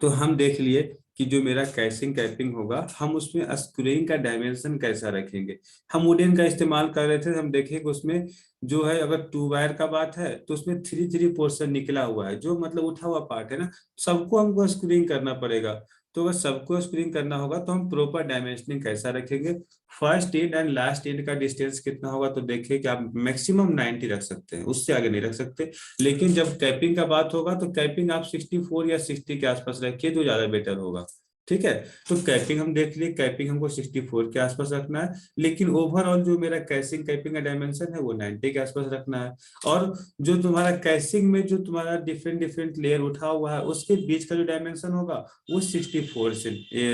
तो हम देख लिए कि जो मेरा कैसिंग कैपिंग होगा, हम उसमें स्क्रूइंग का डायमेंशन कैसा रखेंगे। हम वुडन का इस्तेमाल कर रहे थे, हम देखें कि उसमें जो है, अगर 2 वायर का बात है तो उसमें 3 3 पोर्शन निकला हुआ है, जो मतलब उठा हुआ पार्ट है ना, सबको हमको स्क्रूइंग करना पड़ेगा। तो अगर सबको स्क्रूइंग करना होगा तो हम प्रॉपर डायमेंशनिंग कैसा रखेंगे। First and and last and का डिस्टेंस कितना होगा, तो देखिए कि आप मैक्सिमम 90 रख सकते हैं, उससे आगे नहीं रख सकते। लेकिन जब कैपिंग का बात होगा तो कैपिंग आप 64 या 60 के आसपास रखिए तो ज्यादा बेटर होगा। ठीक है। तो कैपिंग हम देख लिए, कैपिंग हमको 64 के आसपास रखना है, लेकिन ओवरऑल जो मेरा कैसिंग कैपिंग का डायमेंशन है वो 90 के आसपास रखना है। और जो तुम्हारा कैसिंग में जो तुम्हारा डिफरेंट डिफरेंट लेयर उठा हुआ है, उसके बीच का जो डायमेंशन होगा वो 64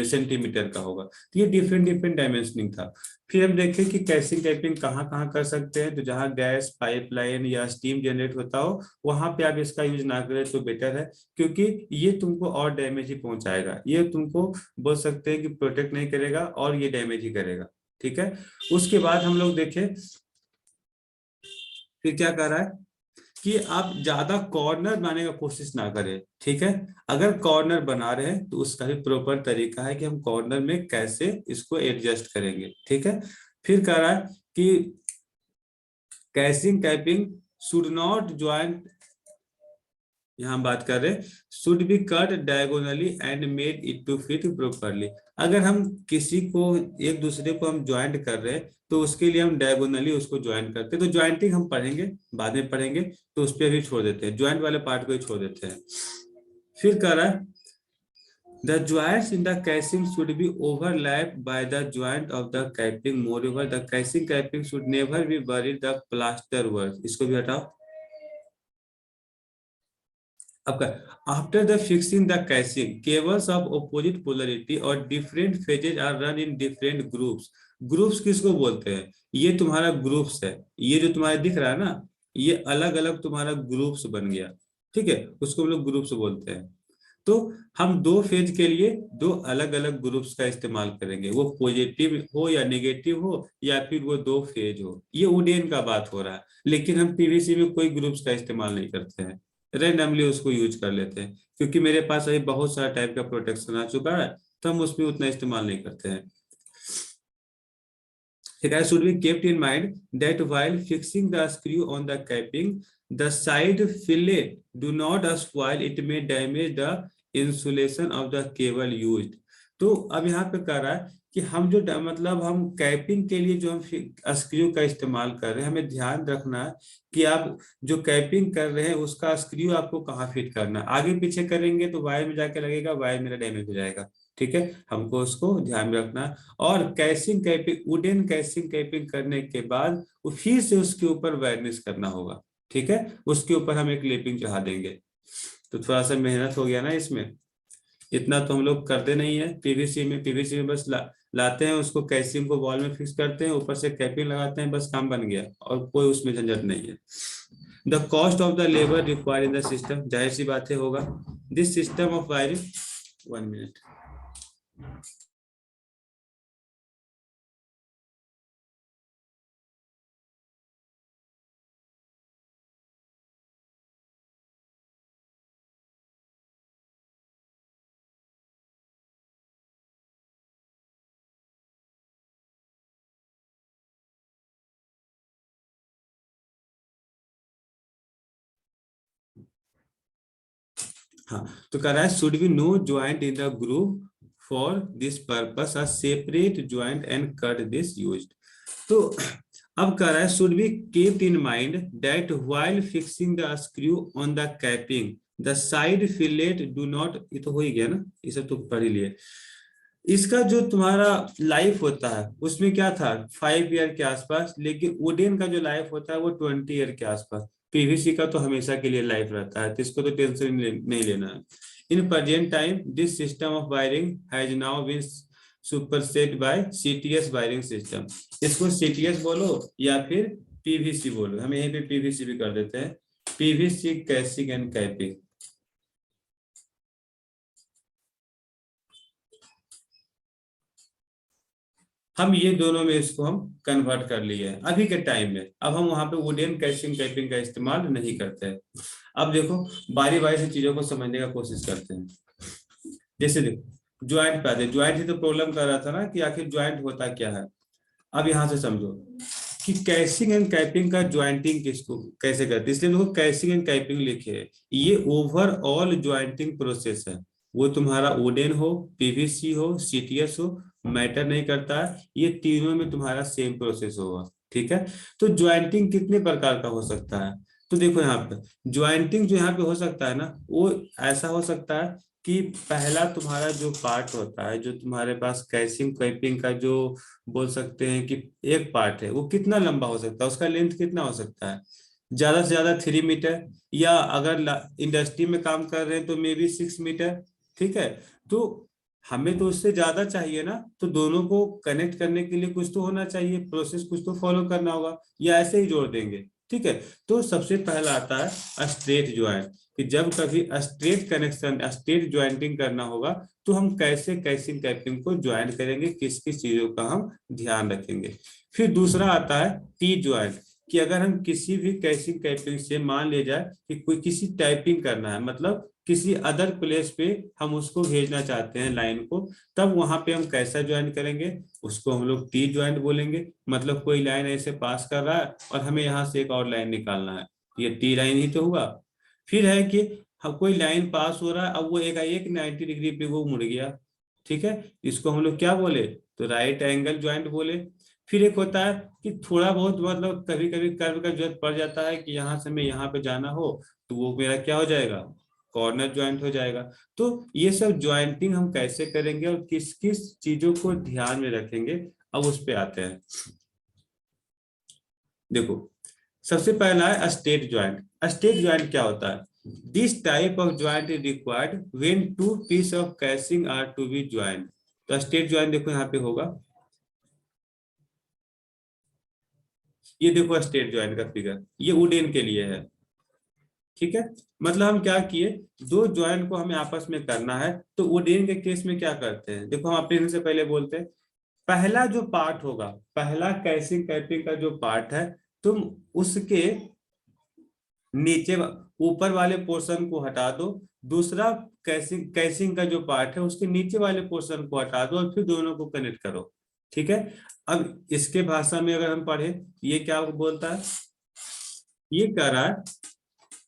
सेंटीमीटर का होगा। तो ये डिफरेंट डिफरेंट डायमेंशनिंग था। फिर हम देखें कि कैसिंग कैपिंग कहाँ कहाँ कर सकते हैं, तो जहाँ गैस पाइपलाइन या स्टीम जनरेट होता हो वहां पे आप इसका यूज ना करें तो बेटर है, क्योंकि ये तुमको और डैमेज ही पहुंचाएगा। ये तुमको बोल सकते हैं कि प्रोटेक्ट नहीं करेगा और ये डैमेज ही करेगा। ठीक है। उसके बाद हम लोग देखें फिर क्या कर रहा है कि आप ज्यादा कॉर्नर बनाने का कोशिश ना करें। ठीक है। अगर कॉर्नर बना रहे हैं तो उसका भी प्रॉपर तरीका है कि हम कॉर्नर में कैसे इसको एडजस्ट करेंगे। ठीक है। फिर कह रहा है कि casing capping should not join, यहाँ हम बात कर रहे हैं should be cut diagonally and made it to fit properly. अगर हम किसी को एक दूसरे को हम ज्वाइंट कर रहे हैं तो उसके लिए हम डायगोनली उसको ज्वाइंट करते हैं। तो ज्वाइंटिंग हम पढ़ेंगे, बाद में पढ़ेंगे, तो उस पर भी छोड़ देते हैं, ज्वाइंट वाले पार्ट को ही छोड़ देते हैं। फिर कह रहा है the joints in the casing should be overlapped by the joint of the capping. Moreover, the casing capping should never be buried the plaster work. इसको भी हटाओ। आपका after the fixing the casing cables of opposite polarity और different phases are run in different groups. Groups किसको बोलते हैं, ये तुम्हारा ग्रुप्स है, ये जो तुम्हारा दिख रहा है ना, ये अलग अलग तुम्हारा ग्रुप्स बन गया। ठीक है, उसको हम लोग ग्रुप्स बोलते हैं। तो हम 2 फेज के लिए 2 अलग अलग ग्रुप्स का इस्तेमाल करेंगे, वो पॉजिटिव हो या नेगेटिव हो या फिर वो 2 फेज हो। ये उडेन का बात हो रहा है, लेकिन हम पीवीसी में कोई ग्रुप्स का इस्तेमाल नहीं करते हैं, रेंडमली उसको यूज कर लेते हैं, क्योंकि मेरे पास अभी बहुत सारा टाइप का प्रोटेक्शन आ चुका है, तो हम उसमें उतना इस्तेमाल नहीं करते हैं। ठीक है। should be kept in mind that while fixing the screw on the capping, the side fillet do not spoil, it may damage the insulation of the cable used। तो अब यहाँ पे कह रहा है कि हम जो मतलब हम कैपिंग के लिए जो हम स्क्रू का इस्तेमाल कर रहे हैं, हमें ध्यान रखना है कि आप जो कैपिंग कर रहे हैं उसका स्क्रू आपको कहाँ फिट करना है। आगे पीछे करेंगे तो वायर में जाके लगेगा, वायर मेरा डैमेज हो जाएगा। ठीक है, हमको उसको ध्यान में रखना है। और कैसिंग कैपिंग, वुडन कैसिंग कैपिंग करने के बाद वो फिर से उसके ऊपर वार्निश करना होगा। ठीक है, उसके ऊपर हम एक लेपिंग चढ़ा देंगे। तो थोड़ा सा मेहनत हो गया ना इसमें, इतना तो हम लोग करते नहीं है पीवीसी में। पीवीसी में बस लाते हैं उसको, कैसिंग को वॉल में फिक्स करते हैं, ऊपर से कैपिंग लगाते हैं, बस काम बन गया, और कोई उसमें झंझट नहीं है। The cost of the labour required in the system, जाहिर सी बातें होगा। दिस सिस्टम ऑफ वायरिंग, 1 मिनट। हाँ, तो कह रहा है should be no joint in the group for this purpose a separate joint and cut this used. तो अब कह रहा है should be kept in mind that while fixing the screw on the capping the side fillet do not, ये तो हो ही गया ना, ये सब तो पढ़ ही लिए। इसका जो तुम्हारा लाइफ होता है उसमें क्या था, 5 ईयर के आसपास, लेकिन वुडन का जो लाइफ होता है वो 20 ईयर के आसपास। पीवीसी का तो हमेशा के लिए लाइफ रहता है, तो इसको तो टेंशन नहीं लेना है। In present time this system of wiring has now been supersede by CTS wiring system. इसको सीटीएस बोलो या फिर पीवीसी बोलो, हम यहीं पे पीवीसी भी कर देते हैं, पीवीसी कैसिंग एंड कैपिंग। हम ये दोनों में इसको हम कन्वर्ट कर लिए हैं अभी के टाइम में। अब हम वहां पे वुडन कैसिंग कैपिंग का इस्तेमाल नहीं करते हैं। अब देखो बारी बारी से चीजों को समझने का कोशिश करते हैं। जैसे देखो ज्वाइंट पे आते, ज्वाइंट ही तो प्रॉब्लम कर रहा था ना कि आखिर ज्वाइंट होता क्या है। अब यहां से समझो कि कैसिंग एंड कैपिंग का ज्वाइंटिंग किसको कैसे करते हैं, इसलिए देखो कैसिंग एंड कैपिंग लिखे है। ये ओवरऑल ज्वाइंटिंग प्रोसेस है। वो तुम्हारा वुडन हो, पीवीसी हो, सीटीएस हो, मैटर नहीं करता है, ये तीनों में तुम्हारा सेम प्रोसेस होगा। ठीक है। तो ज्वाइंटिंग कितने प्रकार का हो सकता है, तो देखो यहाँ पे ज्वाइंटिंग जो यहाँ पे हो सकता है ना, वो ऐसा हो सकता है कि पहला तुम्हारा जो पार्ट होता है, जो तुम्हारे पास कैसिंग कैपिंग का जो बोल सकते हैं कि एक पार्ट है, वो कितना लंबा हो सकता है, उसका लेंथ कितना हो सकता है, ज्यादा से ज्यादा 3 मीटर, या अगर इंडस्ट्री में काम कर रहे हैं तो मे बी 6 मीटर। ठीक है। तो हमें तो उससे ज्यादा चाहिए ना, तो दोनों को कनेक्ट करने के लिए कुछ तो होना चाहिए, प्रोसेस कुछ तो फॉलो करना होगा, या ऐसे ही जोड़ देंगे। ठीक है। तो सबसे पहला आता है स्ट्रेट ज्वाइंट, कि जब कभी स्ट्रेट कनेक्शन स्ट्रेट ज्वाइंटिंग करना होगा तो हम कैसे कैसिंग कैपिंग को ज्वाइन करेंगे, किस किस चीजों का हम ध्यान रखेंगे। फिर दूसरा आता है टी ज्वाइंट, कि अगर हम किसी भी कैसिंग कैपिंग से मान ले जाए कि कोई किसी टाइपिंग करना है, मतलब किसी अदर प्लेस पे हम उसको भेजना चाहते हैं लाइन को, तब वहां पे हम कैसा ज्वाइन करेंगे, उसको हम लोग टी ज्वाइंट बोलेंगे। मतलब कोई लाइन ऐसे पास कर रहा है और हमें यहाँ से एक और लाइन निकालना है, ये टी लाइन ही तो हुआ। फिर है कि कोई लाइन पास हो रहा है, अब वो एक 90 डिग्री पे वो मुड़ गया। ठीक है। इसको हम लोग क्या बोले, तो राइट एंगल ज्वाइंट बोले। फिर एक होता है कि थोड़ा बहुत मतलब कभी कभी कर्व का जरूरत पड़ जाता है कि यहाँ से मैं यहाँ पे जाना हो, तो वो मेरा क्या हो जाएगा, कॉर्नर ज्वाइंट हो जाएगा। तो ये सब ज्वाइंटिंग हम कैसे करेंगे और किस किस चीजों को ध्यान में रखेंगे, अब उस पे आते हैं। देखो सबसे पहला है स्टेट ज्वाइंट। स्टेट ज्वाइंट क्या होता है, this type of joint is required when two piece of casing are to be joint. तो स्टेट ज्वाइंट देखो यहाँ पे होगा, ये देखो स्टेट ज्वाइंट का फिगर, ये वुडन के लिए है। ठीक है। मतलब हम क्या किए, दो ज्वाइंट को हमें आपस में करना है, तो वुडन के केस में क्या करते हैं, देखो हम अपने से पहले बोलते हैं, पहला जो पार्ट होगा, पहला कैसिंग कैपिंग का जो पार्ट है, तुम उसके नीचे ऊपर वाले पोर्शन को हटा दो, दूसरा कैसिंग कैसिंग का जो पार्ट है उसके नीचे वाले पोर्शन को हटा दो और फिर दोनों को कनेक्ट करो। ठीक है। अब इसके भाषा में अगर हम पढ़े, ये क्या बोलता है, ये कह रहा है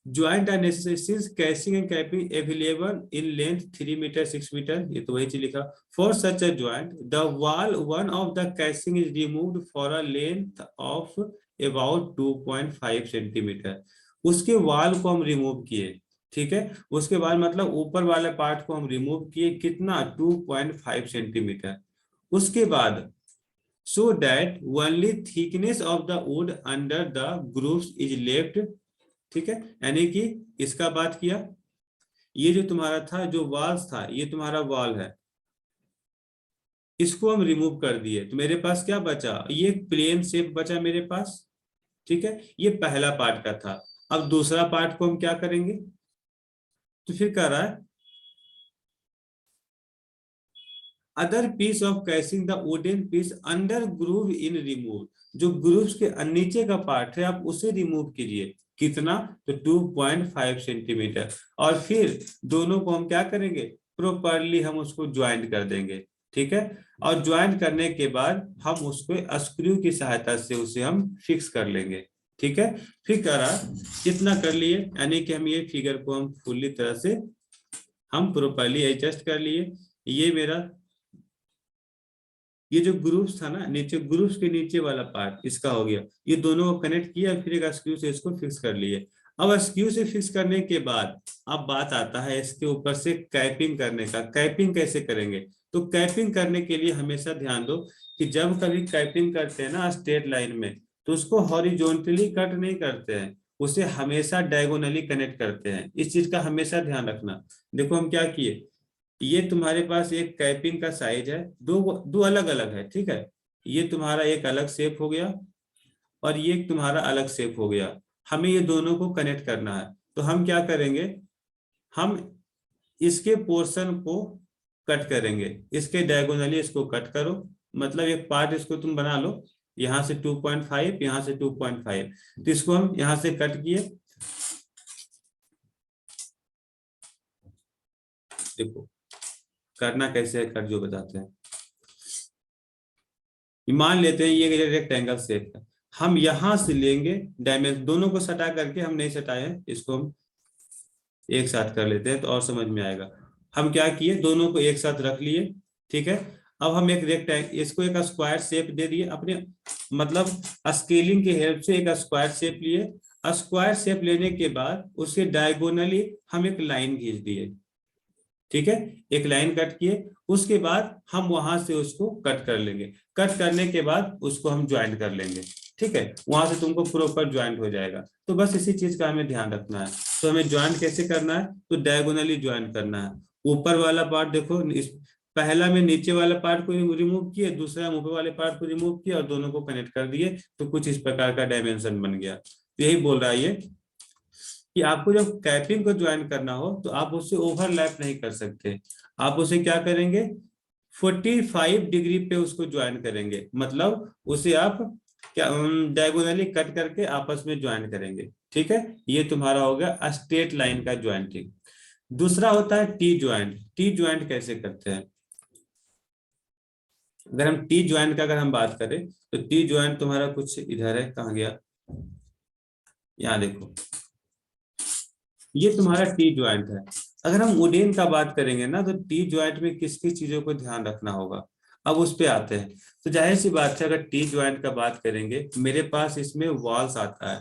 joint are necessary since casing and capping available in length 3 metre 6 metre, ये तो वही चीज लिखा। For such a joint the wall one of the casing is removed for a length of about 2.5 centimetre. उसके वॉल को हम remove किए। ठीक है। उसके बाद मतलब ऊपर वाले पार्ट को हम रिमूव किए, कितना, 2.5 सेंटीमीटर। उसके बाद so that only thickness of the wood under the grooves is left। ठीक है। यानी कि इसका बात किया, ये जो तुम्हारा था जो वॉल्स था, ये तुम्हारा वॉल है, इसको हम रिमूव कर दिए तो मेरे पास क्या बचा, ये प्लेन शेप बचा मेरे पास। ठीक है। ये पहला पार्ट का था। अब दूसरा पार्ट को हम क्या करेंगे, तो फिर कह रहा है other piece of casing the wooden piece under groove in remove. जो ग्रूव्स के नीचे का पार्ट है आप उसे रिमूव कीजिए, कितना, तो 2.5 सेंटीमीटर। और फिर दोनों को हम क्या करेंगे, प्रॉपरली हम उसको ज्वाइंट कर देंगे। ठीक है। और ज्वाइंट करने के बाद हम उसको स्क्रू की सहायता से उसे हम फिक्स कर लेंगे। ठीक है। फिर करा इतना कर लिए, यानी कि हम ये फिगर को हम फुल्ली तरह से हम प्रॉपरली एडजस्ट कर लिए। ये मेरा ये जो ग्रुप्स था ना, नीचे ग्रुप्स के नीचे वाला पार्ट इसका हो गया, ये दोनों को कनेक्ट किया, फिर एक स्क्रू से इसको फिक्स कर लिए। अब स्क्रू से फिक्स करने के बाद अब बात आता है इसके ऊपर से कैपिंग करने का। कैपिंग कैसे करेंगे, तो कैपिंग करने के लिए हमेशा ध्यान दो कि जब कभी कैपिंग करते हैं ना स्ट्रेट लाइन में, तो उसको हॉरिजॉन्टली कट नहीं करते हैं, उसे हमेशा डायगोनली कनेक्ट करते हैं। इस चीज का हमेशा ध्यान रखना। देखो हम क्या किए, ये तुम्हारे पास एक कैपिंग का साइज है, दो दो अलग अलग है। ठीक है। ये तुम्हारा एक अलग शेप हो गया और ये तुम्हारा अलग शेप हो गया। हमें ये दोनों को कनेक्ट करना है, तो हम क्या करेंगे, हम इसके पोर्शन को कट करेंगे, इसके डायगोनली इसको कट करो। मतलब एक पार्ट इसको तुम बना लो, यहाँ से 2.5, यहाँ से 2.5, तो इसको हम यहाँ से कट किए। देखो करना कैसे है कर जो बताते हैं। मान लेते हैं ये रेक्टेंगल शेप है, हम यहां से लेंगे डायमेंशन, दोनों को सटा करके, हम नहीं सटाए हैं, इसको हम एक साथ कर लेते हैं तो और समझ में आएगा। हम क्या किए, दोनों को एक साथ रख लिए, ठीक है। अब हम एक रेक्टेंगल, इसको एक स्क्वायर शेप दे दिए अपने, मतलब स्केलिंग की हेल्प से एक स्क्वायर शेप लिए। स्क्वायर शेप लेने के बाद उसके डायगोनली हम एक लाइन खींच दिए, ठीक है, एक लाइन कट किए। उसके बाद हम वहां से उसको कट कर लेंगे, कट करने के बाद उसको हम ज्वाइंट कर लेंगे, ठीक है, वहां से तुमको प्रॉपर ज्वाइंट हो जाएगा। तो बस इसी चीज का हमें ध्यान रखना है। तो हमें ज्वाइंट कैसे करना है, तो डायगोनली ज्वाइंट करना है। ऊपर वाला पार्ट देखो, इस पहला में नीचे वाला पार्ट को रिमूव किए, दूसरा ऊपर वाले पार्ट को रिमूव किया और दोनों को कनेक्ट कर दिए, तो कुछ इस प्रकार का डायमेंशन बन गया। तो यही बोल रहा है ये कि आपको जब कैपिंग को ज्वाइन करना हो तो आप उससे ओवरलैप नहीं कर सकते, आप उसे क्या करेंगे, 45 डिग्री पे उसको ज्वाइन करेंगे, मतलब उसे आप क्या डायगोनली कट करके आपस में ज्वाइन करेंगे, ठीक है। ये तुम्हारा हो गया स्ट्रेट लाइन का ज्वाइंटिंग। दूसरा होता है टी ज्वाइंट। टी ज्वाइंट कैसे करते हैं, अगर हम टी ज्वाइंट का अगर हम बात करें तो टी ज्वाइंट तुम्हारा कुछ इधर है, कहाँ गया, यहाँ देखो, ये तुम्हारा टी ज्वाइंट है। अगर हम वुडेन का बात करेंगे ना, तो टी ज्वाइंट में किस किस चीजों को ध्यान रखना होगा, अब उस पे आते हैं। तो जाहिर सी बात है, अगर टी ज्वाइंट का बात करेंगे, मेरे पास इसमें वॉल्स आता है।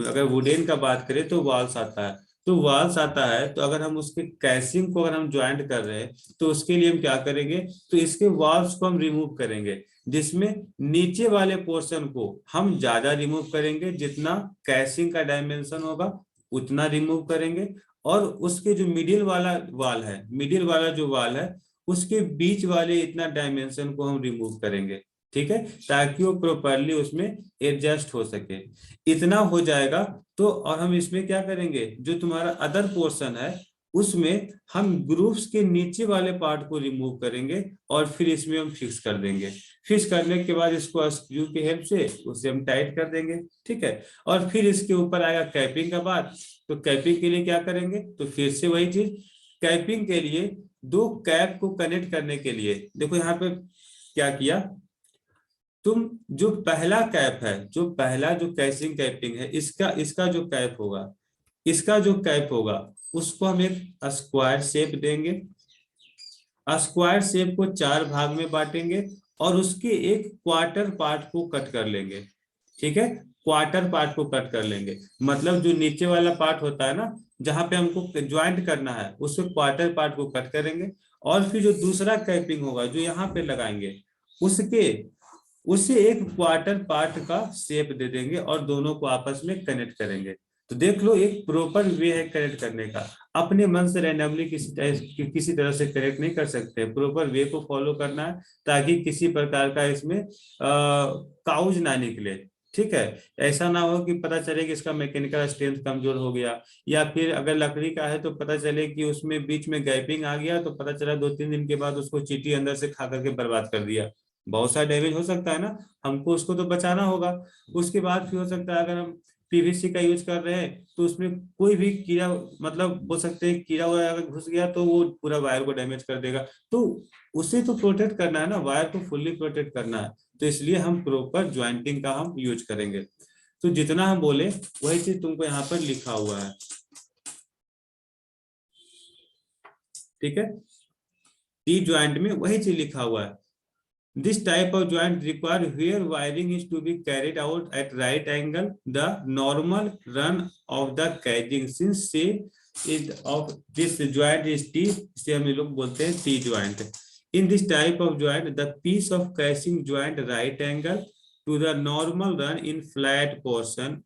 अगर वुडेन का बात करें तो वॉल्स आता है, तो वॉल्स आता है, तो अगर हम उसके कैसिंग को अगर हम ज्वाइंट कर रहे हैं तो उसके लिए हम क्या करेंगे, तो इसके वॉल्स को हम रिमूव करेंगे, जिसमें नीचे वाले पोर्शन को हम ज्यादा रिमूव करेंगे, जितना कैसिंग का डायमेंशन होगा उतना रिमूव करेंगे। और उसके जो मिडिल वाला वाल है, मिडिल वाला जो वाल है, उसके बीच वाले इतना डायमेंशन को हम रिमूव करेंगे, ठीक है, ताकि वो प्रॉपरली उसमें एडजस्ट हो सके। इतना हो जाएगा तो, और हम इसमें क्या करेंगे, जो तुम्हारा अदर पोर्शन है उसमें हम ग्रूव्स के नीचे वाले पार्ट को रिमूव करेंगे और फिर इसमें हम फिक्स कर देंगे। फिक्स करने के बाद इसको स्क्रू की हेल्प से उसे हम टाइट कर देंगे, ठीक है। और फिर इसके ऊपर आएगा कैपिंग का बात। तो कैपिंग के लिए क्या करेंगे, तो फिर से वही चीज, कैपिंग के लिए दो कैप को कनेक्ट करने के लिए, देखो यहाँ पे क्या किया, तुम जो पहला कैप है, जो पहला जो कैसिंग कैपिंग है, इसका इसका जो कैप होगा, इसका जो कैप होगा, उसको हम एक स्क्वायर शेप देंगे। स्क्वायर शेप को 4 भाग में बांटेंगे और उसके एक क्वार्टर पार्ट को कट कर लेंगे, ठीक है, क्वार्टर पार्ट को कट कर लेंगे, मतलब जो नीचे वाला पार्ट होता है ना, जहां पे हमको ज्वाइंट करना है, उसके क्वार्टर पार्ट को कट करेंगे। और फिर जो दूसरा कैपिंग होगा जो यहाँ पे लगाएंगे, उसके उसे एक क्वार्टर पार्ट का शेप दे देंगे और दोनों को आपस में कनेक्ट करेंगे। तो देख लो, एक प्रॉपर वे है कनेक्ट करने का। अपने मन से रैंडमली किसी तरह से कनेक्ट नहीं कर सकते, प्रॉपर वे को फॉलो करना है, ताकि किसी प्रकार का इसमें काउज ना निकले, ठीक है। ऐसा ना हो कि पता चले कि इसका मैकेनिकल स्ट्रेंथ कमजोर हो गया, या फिर अगर लकड़ी का है तो पता चले कि उसमें बीच में गैपिंग आ गया, तो पता चला 2-3 दिन के बाद उसको चींटी अंदर से खा करके बर्बाद कर दिया। बहुत सारा डैमेज हो सकता है ना, हमको उसको तो बचाना होगा। उसके बाद फिर हो सकता है अगर हम पीवीसी का यूज कर रहे हैं तो उसमें कोई भी कीड़ा, मतलब बोल सकते हैं कीड़ा वगैरह अगर घुस गया तो वो पूरा वायर को डैमेज कर देगा। तो उसे तो प्रोटेक्ट करना है ना, वायर को फुल्ली प्रोटेक्ट करना है, तो इसलिए हम प्रॉपर ज्वाइंटिंग का हम यूज करेंगे। तो जितना हम बोले वही चीज तुमको यहाँ पर लिखा हुआ है, ठीक है, टी ज्वाइंट में वही चीज लिखा हुआ है। This type of joint require where wiring is to be carried out at right angle the normal run of the casing, since shape is of this joint is T, इसे हम लोग बोलते हैं T joint. In this type of joint, the piece of casing joint right angle to the normal run in flat portion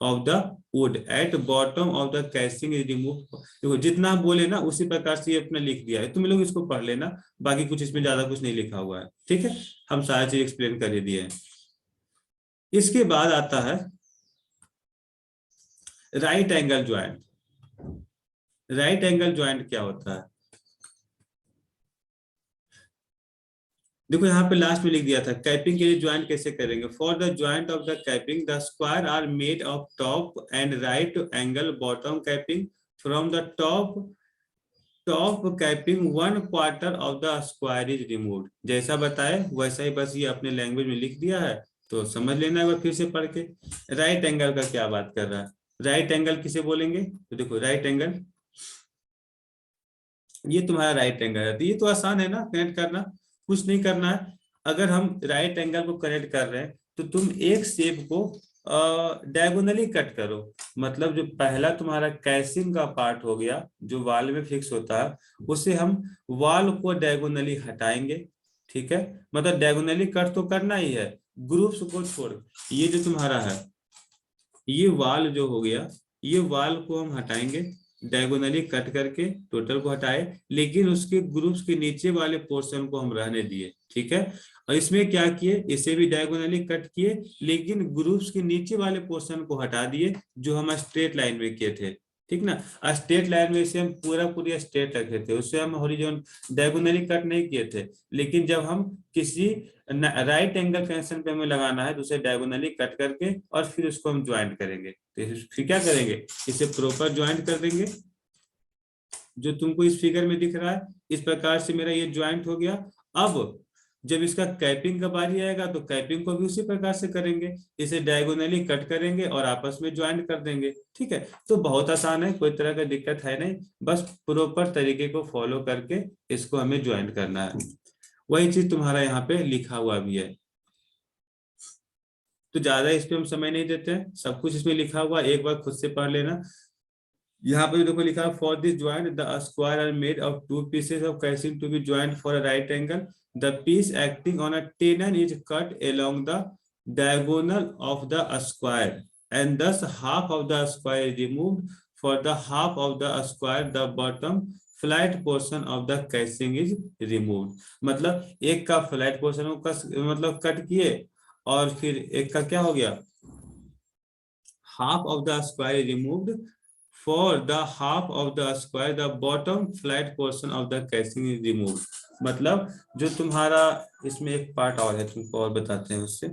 of the wood at bottom of the casing is removed। देखो जितना हम बोले ना उसी प्रकार से ये अपना लिख दिया है, तुम लोग इसको पढ़ लेना, बाकी कुछ इसमें ज्यादा कुछ नहीं लिखा हुआ है, ठीक है, हम सारा चीज एक्सप्लेन कर ही दिए हैं। इसके बाद आता है right angle joint. Right angle joint क्या होता है, देखो यहाँ पे लास्ट में लिख दिया था कैपिंग के लिए ज्वाइंट कैसे करेंगे। For the joint of the capping the square are made of top and right angle bottom capping from the top top capping 1/4 of the square is removed. जैसा बताए वैसा ही बस ये अपने लैंग्वेज में लिख दिया है, तो समझ लेना है फिर से पढ़ के। राइट एंगल का क्या बात कर रहा है, राइट एंगल किसे बोलेंगे, तो देखो राइट एंगल, ये तुम्हारा राइट एंगल है, तो ये तो आसान है ना कनेक्ट करना, कुछ नहीं करना है। अगर हम राइट एंगल को कनेक्ट कर रहे हैं तो तुम एक शेप को डायगोनली कट करो। मतलब जो पहला तुम्हारा कैसिंग का पार्ट हो गया जो वॉल में फिक्स होता है, उसे हम वॉल को डायगोनली हटाएंगे, ठीक है। मतलब डायगोनली कट तो करना ही है, ग्रुप्स को छोड़। ये जो तुम्हारा है ये वॉल जो हो गया, ये वॉल को हम हटाएंगे डायगोनली कट करके, टोटल को हटाए, लेकिन उसके ग्रुप्स के नीचे वाले पोर्शन को हम रहने दिए, ठीक है। और इसमें क्या किए, इसे भी डायगोनली कट किए, लेकिन ग्रुप्स के नीचे वाले पोर्शन को हटा दिए जो हम स्ट्रेट लाइन में किए थे, ठीक ना। स्ट्रेट लाइन में इसे हम पूरा स्ट्रेट रखे थे, उससे हम हॉरिजॉन डायगोनली कट नहीं किए थे। लेकिन जब हम किसी राइट एंगल फंक्शन पे हमें लगाना है तो उसे डायगोनली कट करके और फिर उसको हम ज्वाइंट करेंगे। तो फिर क्या करेंगे, इसे प्रॉपर ज्वाइंट कर देंगे, जो तुमको इस फिगर में दिख रहा है। इस प्रकार से मेरा ये ज्वाइंट हो गया। अब जब इसका कैपिंग का बारी आएगा तो कैपिंग को भी उसी प्रकार से करेंगे, इसे डायगोनली कट करेंगे और आपस में ज्वाइंट कर देंगे, ठीक है। तो बहुत आसान है, कोई तरह का दिक्कत है नहीं, बस प्रॉपर तरीके को फॉलो करके इसको हमें ज्वाइंट करना है। वही चीज तुम्हारा यहाँ पे लिखा हुआ भी है, तो ज्यादा इस पे हम समय नहीं देते हैं, सब कुछ इसमें लिखा हुआ, एक बार खुद से पढ़ लेना। यहाँ पे देखो लिखा है, for this joint the square are made of 2 pieces of casing to be joined for a right angle. The piece acting on a tenon is cut along the diagonal of the square and thus half of the square is removed. For the half of the square the bottom flat portion of the casing is removed. मतलब एक का flat portion को मतलब cut किए, और फिर एक का क्या हो गया, half of the square is removed. For the half of the square the bottom flat portion of the casing is removed. मतलब जो तुम्हारा इसमें एक पार्ट और है, तुमको और बताते हैं उससे।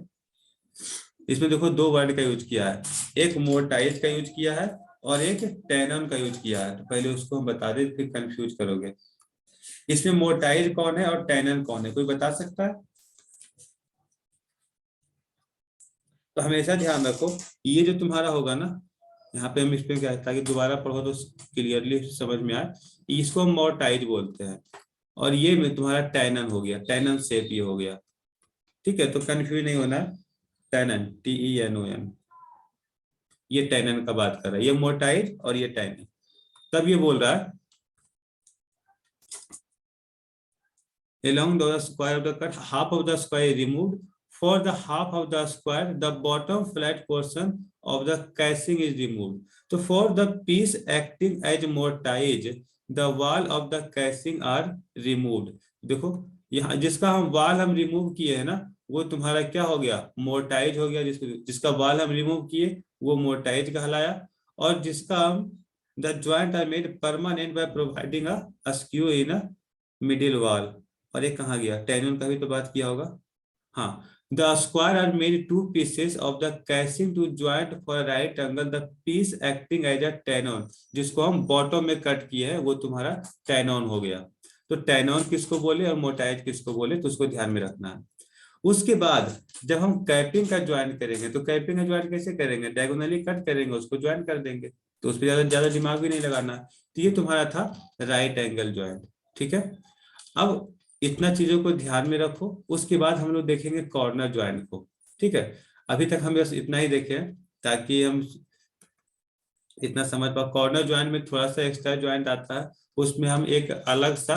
इसमें देखो दो वर्ड का यूज किया है, एक मोर्टाइज का यूज किया है और एक टेनन का यूज किया है। तो पहले उसको हम बता दें फिर कंफ्यूज करोगे। इसमें मोर्टाइज कौन है और टेनन कौन है, कोई बता सकता है। तो हमेशा ध्यान रखो, ये जो तुम्हारा होगा ना, यहाँ पे हम इस पे क्या है ताकि दोबारा पढ़ो तो क्लियरली समझ में आए, इसको हम मोर्टाइज बोलते हैं, और ये में तुम्हारा टैनन हो गया, टैनन शेप ये हो गया, ठीक है। तो कंफ्यूज नहीं होना, टैनन TENON, ये टैनन का बात कर रहा है, ये मोर्टाइज और ये टैनन। तब ये बोल रहा है along the square of the cut half of the square is removed. For the half of the square the bottom flat portion of the casing is removed. So for the piece acting as mortise the wall of the casing are removed. देखो यहाँ जिसका हम वाल हम remove किए है ना, वो तुम्हारा क्या हो गया, मोर्टाइज हो गया। जिसका वाल हम रिमूव किए वो मोर्टाइज कहलाया, और जिसका हम the joint are made permanent by providing a skew in a middle wall. और एक कहाँ गया, टेनन का भी तो बात किया होगा। हाँ, the square are made 2 pieces of the casing to joint for right angle the piece acting as a tenon. जिसको हम बॉटम में कट किए हैं वो तुम्हारा टेनन हो गया। तो टेनन किसको बोले और मोटाइज किसको बोले, तो उसको ध्यान में रखना है। उसके बाद जब हम कैपिंग का ज्वाइंट करेंगे तो कैपिंग का ज्वाइंट कैसे करेंगे, डायगोनली कट करेंगे, उसको ज्वाइंट कर देंगे, तो उस पर ज्यादा ज्यादा दिमाग भी नहीं लगाना। तो ये तुम्हारा था राइट एंगल ज्वाइंट, ठीक है। अब इतना चीजों को ध्यान में रखो, उसके बाद हम लोग देखेंगे कॉर्नर ज्वाइंट को, ठीक है। अभी तक हम बस इतना ही देखें ताकि हम इतना समझ पाओ। कॉर्नर ज्वाइंट में थोड़ा सा एक्स्ट्रा ज्वाइंट आता है, उसमें हम एक अलग सा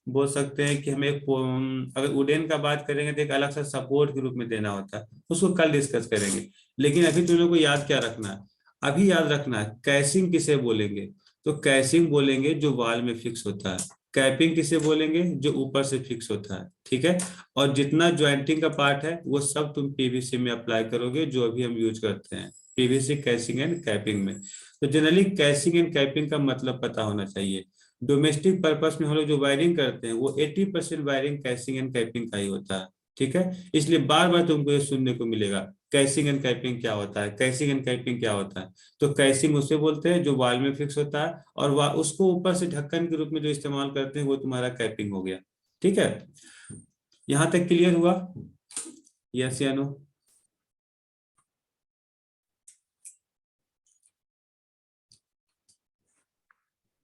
बोल सकते हैं कि हमें अगर वुडन का बात करेंगे तो एक अलग सा सपोर्ट के रूप में देना होता है, उसको कल डिस्कस करेंगे। लेकिन अभी तुम लोग को याद क्या रखना है, अभी याद रखना है कैसिंग किसे बोलेंगे, तो कैसिंग बोलेंगे जो वॉल में फिक्स होता है, कैपिंग किसे बोलेंगे जो ऊपर से फिक्स होता है, ठीक है। और जितना ज्वाइंटिंग का पार्ट है वो सब तुम PVC में अप्लाई करोगे, जो अभी हम यूज करते हैं PVC कैसिंग एंड कैपिंग में। तो जनरली कैसिंग एंड कैपिंग का मतलब पता होना चाहिए। डोमेस्टिक पर्पस में हम लोग जो वायरिंग करते हैं वो 80% वायरिंग कैसिंग एंड कैपिंग का ही होता है, ठीक है। इसलिए बार बार तुमको ये सुनने को मिलेगा कैसिंग एंड कैपिंग क्या होता है, कैसिंग एंड कैपिंग क्या होता है। तो कैसिंग उसे बोलते हैं जो वॉल में फिक्स होता है, और वह उसको ऊपर से ढक्कन के रूप में जो इस्तेमाल करते हैं वो तुम्हारा कैपिंग हो गया। ठीक है, यहां तक क्लियर हुआ? यस या नो?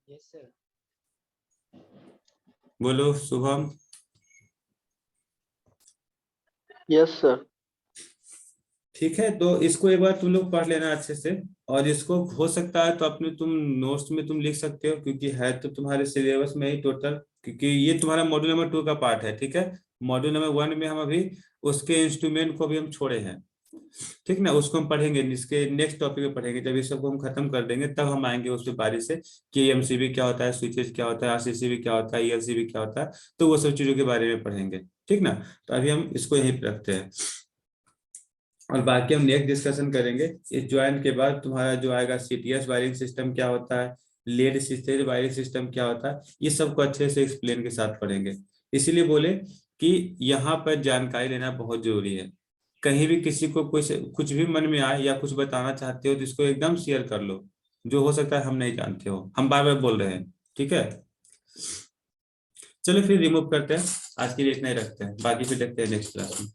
Yes sir. बोलो शुभम। Yes sir. ठीक है, तो इसको एक बार तुम लोग पढ़ लेना अच्छे से, और इसको हो सकता है तो अपने तुम नोट्स में तुम लिख सकते हो, क्योंकि है तो तुम्हारे सिलेबस में ही टोटल, क्योंकि ये तुम्हारा मॉड्यूल नंबर 2 का पार्ट है। ठीक है, मॉड्यूल नंबर 1 में हम अभी उसके इंस्ट्रूमेंट को भी हम छोड़े हैं। ठीक ना, उसको हम पढ़ेंगे, इसके नेक्स्ट टॉपिक में पढ़ेंगे। जब इस सबको हम खत्म कर देंगे तब हम आएंगे उस पे बारी से कि एमसीबी क्या होता है, स्विचेस क्या होता है, आरसीसीबी क्या होता है, ईएलसीबी क्या होता है, तो वो सब चीजों के बारे में पढ़ेंगे। ठीक ना, तो अभी हम इसको यहीं पे रखते हैं, और बाकी हम नेक्स्ट डिस्कशन करेंगे। इस ज्वाइन के बाद तुम्हारा जो आएगा सीटीएस वायरिंग सिस्टम क्या होता है, लेड सिस्टम वायरिंग सिस्टम क्या होता है, ये सबको अच्छे से एक्सप्लेन के साथ पढ़ेंगे। इसीलिए बोले कि यहाँ पर जानकारी लेना बहुत जरूरी है। कहीं भी किसी को कुछ भी मन में आए या कुछ बताना चाहते हो तो इसको एकदम शेयर कर लो। जो हो सकता है हम नहीं जानते हो, हम बार बार बोल रहे हैं। ठीक है, चलो फिर रिमूव करते हैं, आज के लिए इतना ही रखते हैं, बाकी फिर देखते हैं नेक्स्ट क्लास में।